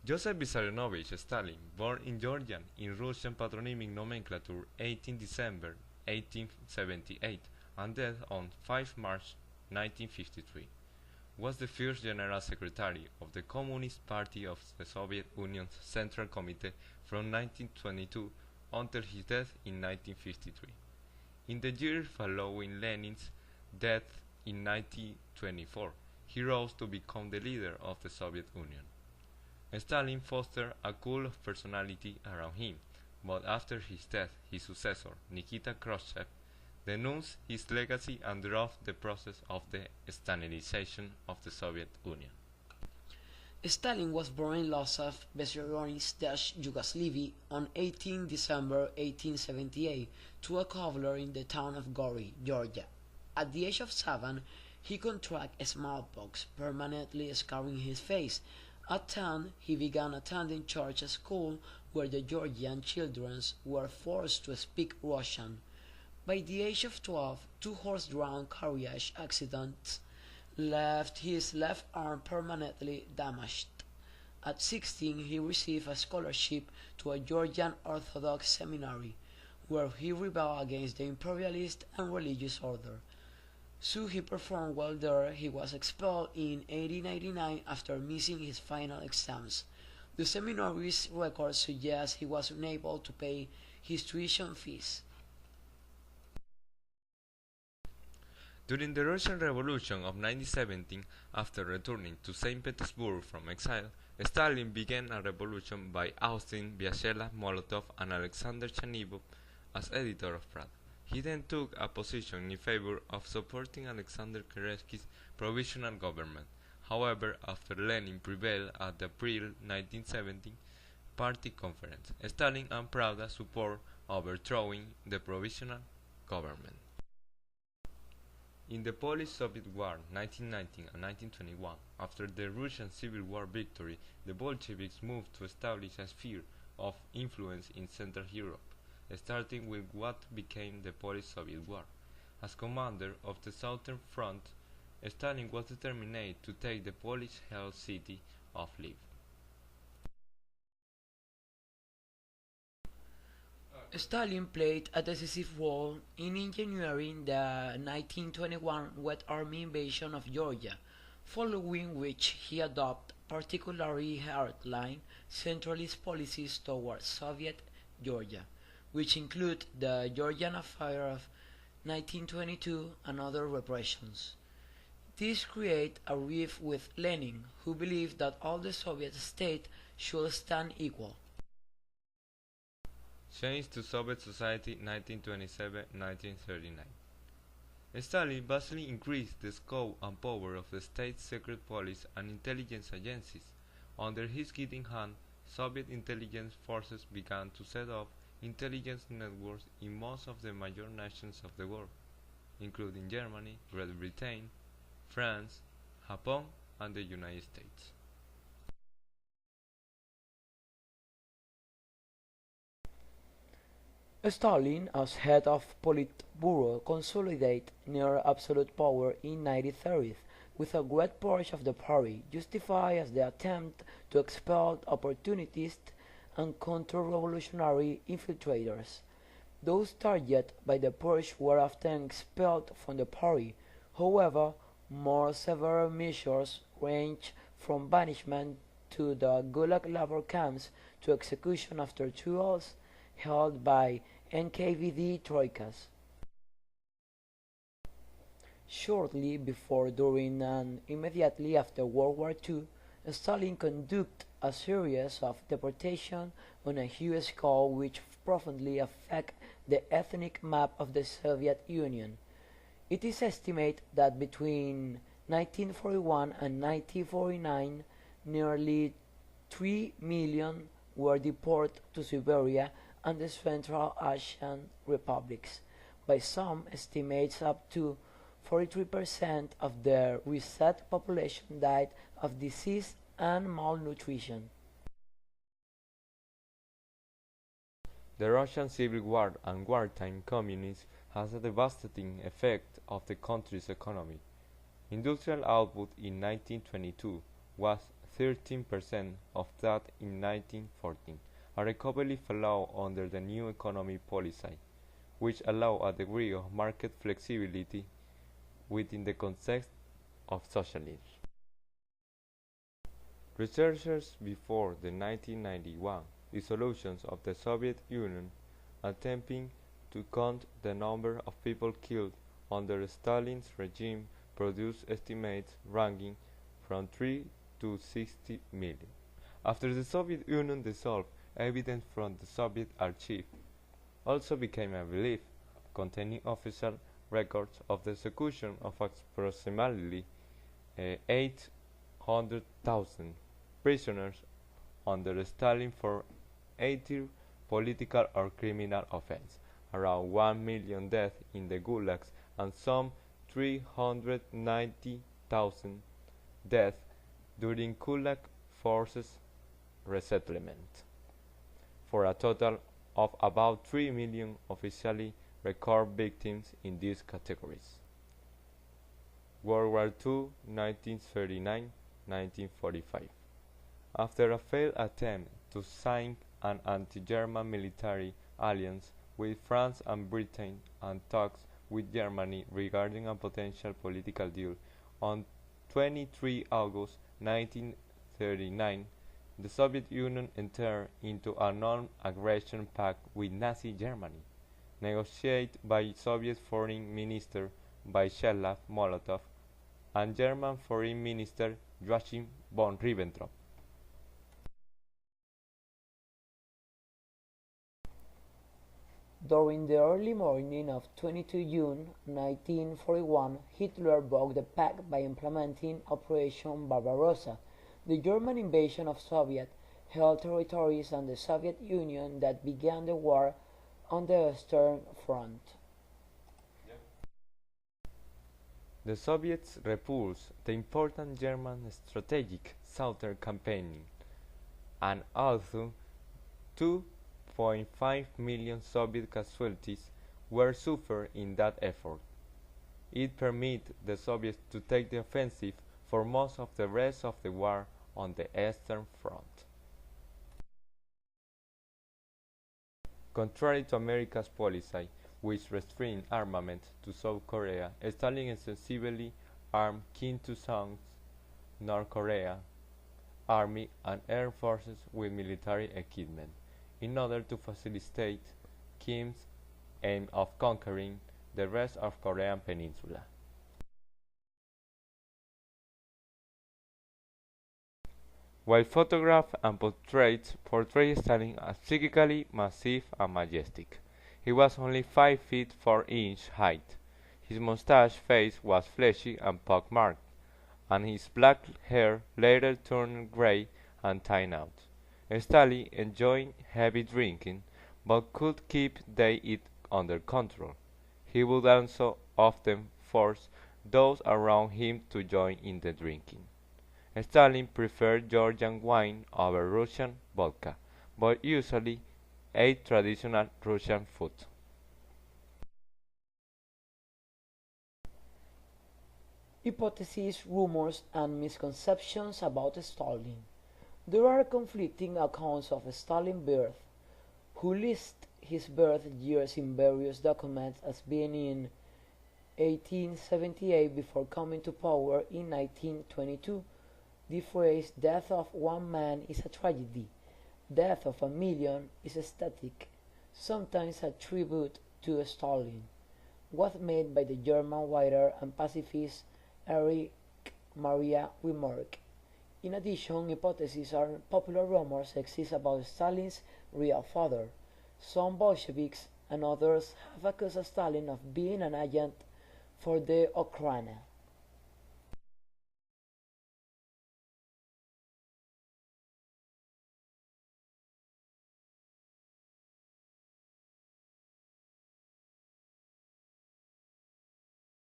Joseph Vissarionovich Stalin, born in Georgia in Russian patronymic nomenclature 18 December 1878 and dead on 5 March 1953, was the first General Secretary of the Communist Party of the Soviet Union's Central Committee from 1922 until his death in 1953. In the year following Lenin's death in 1924, he rose to become the leader of the Soviet Union. Stalin fostered a cult of personality around him, but after his death his successor, Nikita Khrushchev, denounced his legacy and drove the process of the Stalinization of the Soviet Union. Stalin was born in Losov, Vissarionovich, Yugoslavia on 18 December 1878 to a cobbler in the town of Gori, Georgia. At the age of 7, he contracted smallpox, permanently scarring his face. At 10, he began attending church school where the Georgian children were forced to speak Russian. By the age of 12, two horse-drawn carriage accidents left his left arm permanently damaged. At 16, he received a scholarship to a Georgian Orthodox seminary, where he rebelled against the imperialist and religious order. So he performed well there. He was expelled in 1899 after missing his final exams. The seminary's records suggest he was unable to pay his tuition fees. During the Russian Revolution of 1917, after returning to St. Petersburg from exile, Stalin began a revolution by ousting Vyacheslav Molotov and Alexander Chernyshov as editor of Pravda. He then took a position in favor of supporting Alexander Kerensky's provisional government. However, after Lenin prevailed at the April 1917 party conference, Stalin and Pravda support overthrowing the provisional government. In the Polish-Soviet War 1919 and 1921, after the Russian Civil War victory, the Bolsheviks moved to establish a sphere of influence in Central Europe, starting with what became the Polish-Soviet War. As commander of the Southern Front, Stalin was determined to take the Polish-held city of Lviv. Stalin played a decisive role in engineering the 1921 Red Army invasion of Georgia, following which he adopted particularly hardline centralist policies towards Soviet Georgia, which include the Georgian Affair of 1922 and other repressions. This created a rift with Lenin, who believed that all the Soviet states should stand equal. Change to Soviet society 1927-1939. Stalin vastly increased the scope and power of the state's secret police and intelligence agencies. Under his guiding hand, Soviet intelligence forces began to set up intelligence networks in most of the major nations of the world, including Germany, Great Britain, France, Japan, and the United States. Stalin, as head of Politburo, consolidated near absolute power in 1930s with a great purge of the party, justified as the attempt to expel opportunists and counter-revolutionary infiltrators. Those targeted by the purge were often expelled from the party. However, more severe measures ranged from banishment to the Gulag labor camps to execution after trials held by NKVD troikas. Shortly before, during, and immediately after World War II, Stalin conducted a series of deportations on a huge scale which profoundly affect the ethnic map of the Soviet Union. It is estimated that between 1941 and 1949, nearly 3 million were deported to Siberia and the Central Asian republics. By some estimates, up to 43% of the reset population died of disease and malnutrition. The Russian Civil War and wartime communism has a devastating effect of the country's economy. Industrial output in 1922 was 13% of that in 1914. A recovery followed under the new economic policy, which allowed a degree of market flexibility within the context of socialism. Researchers before the 1991 dissolution of the Soviet Union attempting to count the number of people killed under Stalin's regime produced estimates ranging from 3 to 60 million. After the Soviet Union dissolved, evidence from the Soviet archive also became available, containing official records of the execution of approximately 800,000 prisoners under Stalin for 80 political or criminal offenses, around 1 million deaths in the gulags, and some 390,000 deaths during Gulag forces resettlement, for a total of about 3 million officially recorded victims in these categories. World War II, 1939–1945. After a failed attempt to sign an anti-German military alliance with France and Britain and talks with Germany regarding a potential political deal, on 23 August 1939, the Soviet Union entered into a non-aggression pact with Nazi Germany, negotiated by Soviet Foreign Minister Vyacheslav Molotov and German Foreign Minister Joachim von Ribbentrop. During the early morning of 22 June 1941, Hitler broke the pact by implementing Operation Barbarossa, the German invasion of Soviet-held territories and the Soviet Union that began the war on the Eastern Front. The Soviets repulsed the important German strategic southern campaign, and although 2.5 million Soviet casualties were suffered in that effort, it permitted the Soviets to take the offensive for most of the rest of the war on the Eastern Front. Contrary to America's policy, which restrained armament to South Korea, Stalin extensively armed Kim Il-sung's North Korea Army and Air Forces with military equipment, in order to facilitate Kim's aim of conquering the rest of Korean peninsula. While photographs and portraits portray Stalin as psychically massive and majestic, he was only 5 feet 4 inches height. His mustache face was fleshy and pock-marked, and his black hair later turned gray and thined out. Stalin enjoyed heavy drinking, but could keep it under control. He would also often force those around him to join in the drinking. Stalin preferred Georgian wine over Russian vodka, but usually ate traditional Russian food. Hypotheses, rumors, and misconceptions about Stalin. There are conflicting accounts of Stalin's birth, who list his birth years in various documents as being in 1878 before coming to power in 1922. The phrase "death of one man is a tragedy," "death of a million is static," sometimes a tribute to Stalin, was made by the German writer and pacifist Erich Maria Remarque. In addition, hypotheses and popular rumors exist about Stalin's real father. Some Bolsheviks and others have accused Stalin of being an agent for the Ukraine.